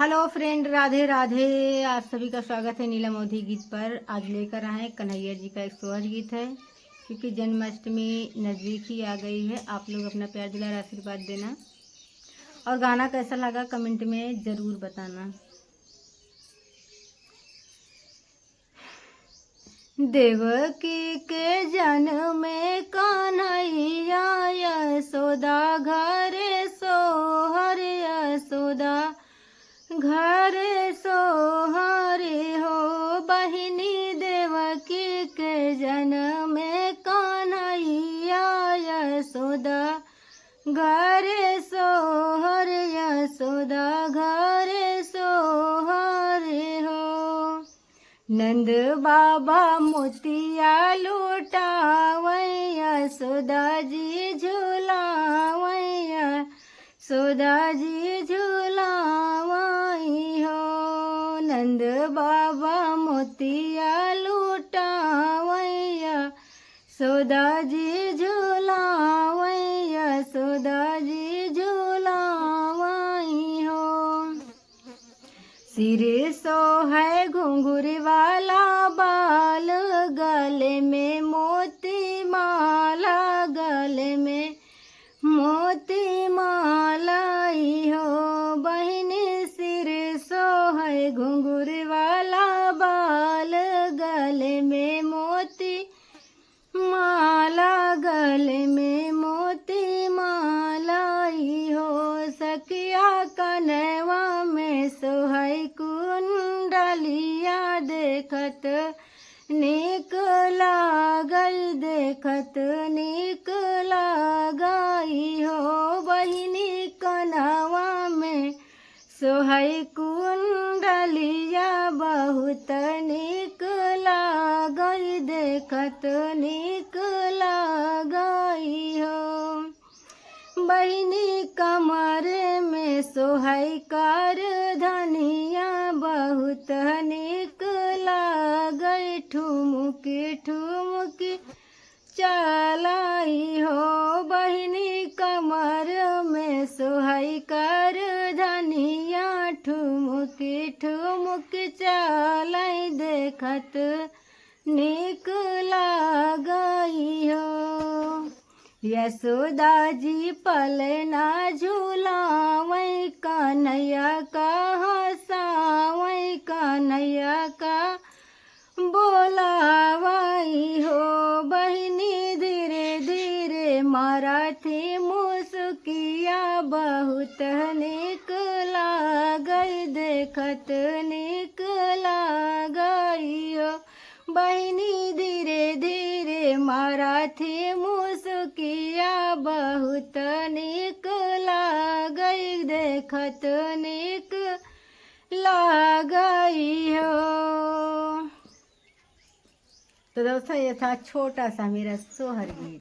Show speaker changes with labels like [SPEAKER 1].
[SPEAKER 1] Hello friend, Radhe Radhe. आप सभी का स्वागत है नीलम अवधी गीत पर। आज लेकर आए कन्हैया जी का एक सोहर गीत है, क्योंकि जन्माष्टमी नज़दीक ही आ गई है। आप लोग अपना प्यार दुलार आशीर्वाद देना और गाना कैसा लगा कमेंट में ज़रूर बताना। देवकी के जन्म में कन्हैया यशोदा घरे सोहर यशोदा घर सोहरे हो। बहिनी देवकी के जन्म में कन्हैया यशोदा घर सोहर यशोदा घर सोहरे हो। नंद बाबा मोतिया लुटावै यशोदा जी झूलावै यशोदा जी झूलावै हो। नंद बाबा मोतिया लुटावै यशोदा जी झूलावै यशोदा जी झूलावै हो। सिर सोहै घुंघरू वाला बाल, गले में मोती माला गले में मोती माला हो। बहिनी सिर सोहै घुंघरू वाला बाल, गले में मोती माला गले में मोती माला हो। सखिया कनवा में सोहै कुंडलिया, देखत नीक लागल देखत नीक लागई हो। बहिनी कनवा में सोहै कुंडलिया, बहुत नीक लागई देखत नीक लागई हो। बहिनी कमर में सोहै कर धनिया, बहुत नीक लागै ठुमुकी ठुमुकी चलाई हो। बहिनी कमर में सोहै कर धनिया, ठुमुकी ठुमुकी चलाई देखत नीक लागई हो। यशोदा जी पलना झूलावै कन्हैया का हंसावै कन्हैया का बोलावै हो। बहिनी धीरे धीरे मारथी मुस्किया, बहुत नीक लागै देखत नीक लागई हो। बहिनी धीरे धीरे मारथी मुस्किया, बहुत नीक लागई देखत नीक लागई हो। तो दोस्तों, ये था छोटा सा मेरा सोहर गीत।